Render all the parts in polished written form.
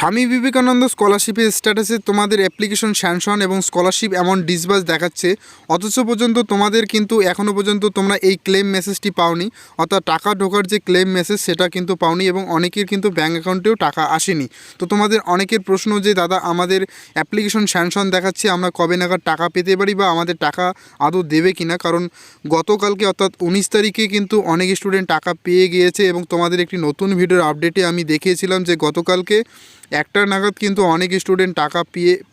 স্বামী বিবেকানন্দ স্কলারশিপের স্ট্যাটাসে তোমাদের অ্যাপ্লিকেশন স্যাংশন এবং স্কলারশিপ এমন ডিসবার্স দেখাচ্ছে, অথচ পর্যন্ত তোমাদের কিন্তু এখনও পর্যন্ত তোমরা এই ক্লেম মেসেজটি পাওনি, অর্থাৎ টাকা ঢোকার যে ক্লেম মেসেজ সেটা কিন্তু পাওনি এবং অনেকের কিন্তু ব্যাঙ্ক অ্যাকাউন্টেও টাকা আসেনি। তো তোমাদের অনেকের প্রশ্ন যে দাদা আমাদের অ্যাপ্লিকেশন স্যাংশন দেখাচ্ছে, আমরা কবে নাগাদ টাকা পেতে পারি বা আমাদের টাকা আদৌ দেবে কিনা, কারণ গতকালকে অর্থাৎ 19 তারিখে কিন্তু অনেক স্টুডেন্ট টাকা পেয়ে গিয়েছে এবং তোমাদের একটি নতুন ভিডিওর আপডেটে আমি দেখিয়েছিলাম যে গতকালকে একটা নাগাদ কিন্তু অনেক স্টুডেন্ট টাকা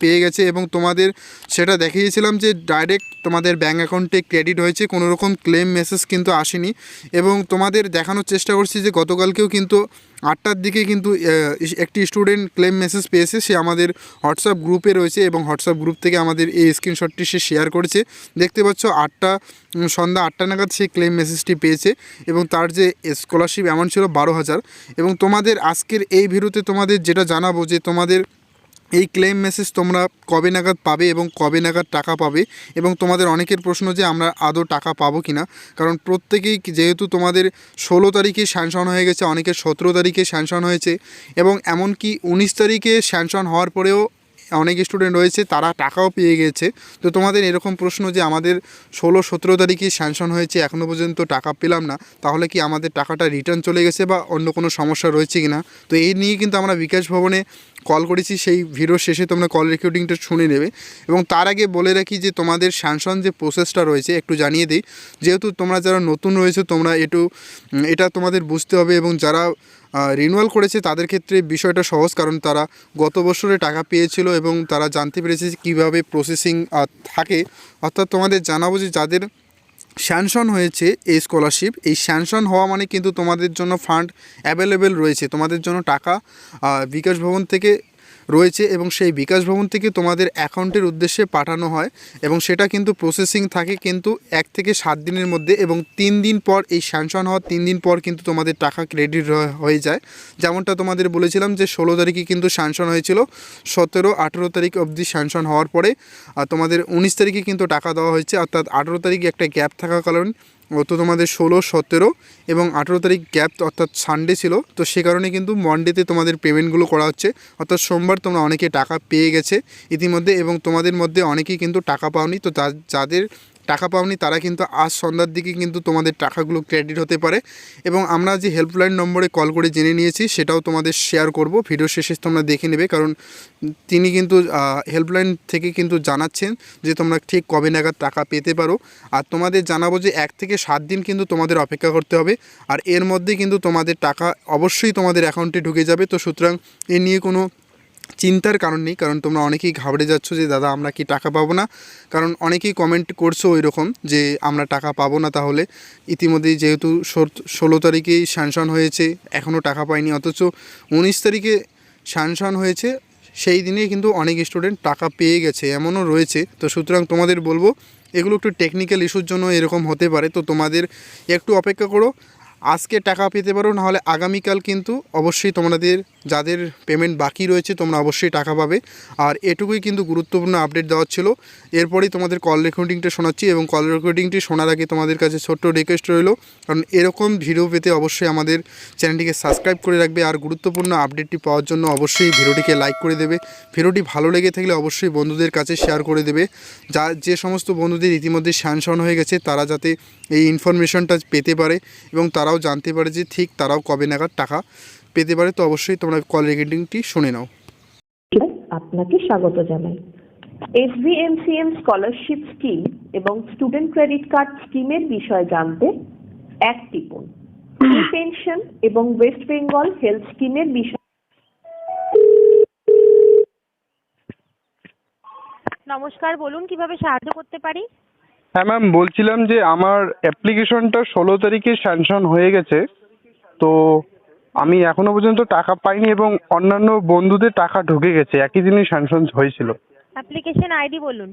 পেয়ে গেছে এবং তোমাদের সেটা দেখিয়েছিলাম যে ডাইরেক্ট তোমাদের ব্যাঙ্ক অ্যাকাউন্টে ক্রেডিট হয়েছে, কোনো রকম ক্লেম মেসেজ কিন্তু আসেনি। এবং তোমাদের দেখানোর চেষ্টা করছি যে গতকালকেও কিন্তু 8টার দিকে কিন্তু একটি স্টুডেন্ট ক্লেম মেসেজ পেয়েছে, সে আমাদের হোয়াটসঅ্যাপ গ্রুপে রয়েছে এবং হোয়াটসঅ্যাপ গ্রুপ থেকে আমাদের এই স্ক্রিনশটটি সে শেয়ার করেছে। দেখতে পাচ্ছ সন্ধ্যা 8টা নাগাদ সে ক্লেম মেসেজটি পেয়েছে এবং তার যে স্কলারশিপ অ্যামাউন্ট ছিল 12,000। এবং তোমাদের আজকের এই ভিডিওতে তোমাদের যেটা জানাবো যে তোমাদের এই ক্লেম মেসেজ তোমরা কবে নাগাদ পাবে এবং কবে নাগাদ টাকা পাবে, এবং তোমাদের অনেকের প্রশ্ন যে আমরা আদৌ টাকা পাবো কিনা, কারণ প্রত্যেকেই যেহেতু তোমাদের 16 তারিখে স্যাংশন হয়ে গেছে, অনেকের 17 তারিখে স্যাংশন হয়েছে এবং এমনকি 19 তারিখে স্যাংশন হওয়ার পরেও অনেক স্টুডেন্ট রয়েছে তারা টাকাও পেয়ে গেছে। তো তোমাদের এরকম প্রশ্ন যে আমাদের 16-17 তারিখে স্যাংশন হয়েছে, এখনও পর্যন্ত টাকা পেলাম না, তাহলে কি আমাদের টাকাটা রিটার্ন চলে গেছে বা অন্য কোনো সমস্যা রয়েছে কি না। তো এই নিয়ে কিন্তু আমরা বিকাশ ভবনে কল করেছি, সেই ভিডিও শেষে তোমরা কল রেকর্ডিংটা শুনে নেবে। এবং তার আগে বলে রাখি যে তোমাদের স্যাংশন যে প্রসেসটা রয়েছে একটু জানিয়ে দিই, যেহেতু তোমরা যারা নতুন রয়েছে তোমরা এটা তোমাদের বুঝতে হবে, এবং যারা রিনিউয়াল করেছে তাদের ক্ষেত্রে বিষয়টা সহজ, কারণ তারা গত বছরে টাকা পেয়েছিল এবং তারা জানতে পেরেছে কীভাবে প্রসেসিং থাকে। অর্থাৎ তোমাদের জানাবো যে যাদের স্যাংশন হয়েছে এই স্কলারশিপ, এই স্যাংশন হওয়া মানে কিন্তু তোমাদের জন্য ফান্ড অ্যাভেলেবেল রয়েছে, তোমাদের জন্য টাকা বিকাশ ভবন থেকে রয়েছে এবং সেই বিকাশ ভবন থেকে তোমাদের অ্যাকাউন্টের উদ্দেশ্যে পাঠানো হয় এবং সেটা কিন্তু প্রসেসিং থাকে কিন্তু 1 থেকে 7 দিনের মধ্যে, এবং 3 দিন পর এই স্যাংশন হওয়ার 3 দিন পর কিন্তু তোমাদের টাকা ক্রেডিট হয়ে যায়। যেমনটা তোমাদের বলেছিলাম যে 16 তারিখে কিন্তু স্যাংশন হয়েছিল, 17-18 তারিখ অবধি স্যাংশন হওয়ার পরে তোমাদের 19 তারিখে কিন্তু টাকা দেওয়া হয়েছে, অর্থাৎ 18 তারিখে একটা গ্যাপ থাকার কারণে তো তোমাদের 16, 17 এবং 18 তারিখ গ্যাপ, অর্থাৎ সানডে ছিল, তো সে কারণে কিন্তু মনডেতে তোমাদের পেমেন্টগুলো করা হচ্ছে। অর্থাৎ সোমবার তোমরা অনেকে টাকা পেয়ে গেছে ইতিমধ্যে এবং তোমাদের মধ্যে অনেকেই কিন্তু টাকা পাওনি। তো যাদের টাকা পাওনি তারা কিন্তু আজ সন্ধ্যার দিকে কিন্তু তোমাদের টাকাগুলো ক্রেডিট হতে পারে, এবং আমরা যে হেল্পলাইন নম্বরে কল করে জেনে নিয়েছি সেটাও তোমাদের শেয়ার করব, ভিডিও শেষে তোমরা দেখে নেবে, কারণ তিনি কিন্তু হেল্পলাইন থেকে কিন্তু জানাচ্ছেন যে তোমরা ঠিক কবে নাগাদ টাকা পেতে পারো। আর তোমাদের জানাবো যে 1 থেকে 7 দিন কিন্তু তোমাদের অপেক্ষা করতে হবে, আর এর মধ্যে কিন্তু তোমাদের টাকা অবশ্যই তোমাদের অ্যাকাউন্টে ঢুকে যাবে। তো সুতরাং এ নিয়ে কোনো চিন্তার কারণ নেই, কারণ তোমরা অনেকেই ঘাবড়ে যাচ্ছ যে দাদা আমরা কি টাকা পাবো না, কারণ অনেকেই কমেন্ট করছো ওই রকম যে আমরা টাকা পাবো না। তাহলে ইতিমধ্যেই যেহেতু 16 তারিখেই স্যাংশন হয়েছে, এখনও টাকা পাইনি, অথচ 19 তারিখে স্যাংশন হয়েছে, সেই দিনেই কিন্তু অনেক স্টুডেন্ট টাকা পেয়ে গেছে, এমনও রয়েছে। তো সুতরাং তোমাদের বলবো এগুলো একটু টেকনিক্যাল ইস্যুর জন্য এরকম হতে পারে, তো তোমাদের একটু অপেক্ষা করো, আজকে টাকা পেতে পারো, নাহলে আগামীকাল কিন্তু অবশ্যই তোমাদের যাদের পেমেন্ট বাকি রয়েছে তোমরা অবশ্যই টাকা পাবে। আর এটুকুই কিন্তু গুরুত্বপূর্ণ আপডেট দেওয়ার ছিল। এরপরেই তোমাদের কল রেকর্ডিংটা শোনাচ্ছি, এবং কল রেকর্ডিংটি শোনার আগে তোমাদের কাছে ছোট্ট রিকোয়েস্ট রইল, কারণ এরকম ভিডিও পেতে অবশ্যই আমাদের চ্যানেলটিকে সাবস্ক্রাইব করে রাখবে, আর গুরুত্বপূর্ণ আপডেটটি পাওয়ার জন্য অবশ্যই ভিডিওটিকে লাইক করে দেবে। ভিডিওটি ভালো লেগে থাকলে অবশ্যই বন্ধুদের কাছে শেয়ার করে দেবে, যে সমস্ত বন্ধুদের ইতিমধ্যে স্যাংশন হয়ে গেছে তারা যাতে এই ইনফরমেশনটা পেতে পারে এবং তারাও জানতে পারে যে ঠিক তারাও কবে নাগাদ টাকা পেতে পারে। তো অবশ্যই তোমরা কল রেকর্ডিংটি শুনে নাও। আপনাকে স্বাগত জানাই। SVMCM স্কলারশিপ স্কিম এবং স্টুডেন্ট ক্রেডিট কার্ড স্কিমের বিষয়ে জানতে 1 টিপুন। পেনশন এবং ওয়েস্ট বেঙ্গল হেলথ স্কিমের বিষয়ে। নমস্কার, বলুন কিভাবে সাহায্য করতে পারি। হ্যাঁ ম্যাম, বলছিলাম যে আমার অ্যাপ্লিকেশনটা 16 তারিখে স্যাংশন হয়ে গেছে, তো আমি এখনো পর্যন্ত টাকা পাইনি এবং অন্যান্য বন্ধুদের টাকা ঢুকে গেছে, একই দিনই স্যাংশন হয়েছিল। অ্যাপ্লিকেশন আইডি বলুন।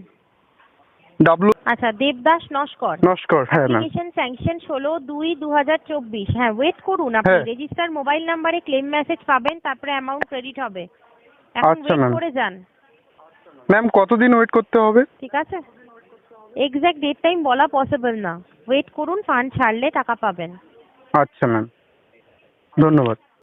আচ্ছা, দেবদাস নস্কর। হ্যাঁ ম্যাম। Application sanction 16/2/2024। হ্যাঁ, ওয়েট করুন, আপনি রেজিস্টার মোবাইল নাম্বারে ক্লেম মেসেজ পাবেন, তারপরে অ্যামাউন্ট ক্রেডিট হবে। এখন ওয়েট করে যান। ম্যাম কতদিন ওয়েট করতে হবে? ঠিক আছে, এক্স্যাক্ট ডেট টাইম বলা পসিবল না, ওয়েট করুন, ফান্ড ছাড়লে টাকা পাবেন। আচ্ছা ম্যাম, ধন্যবাদ।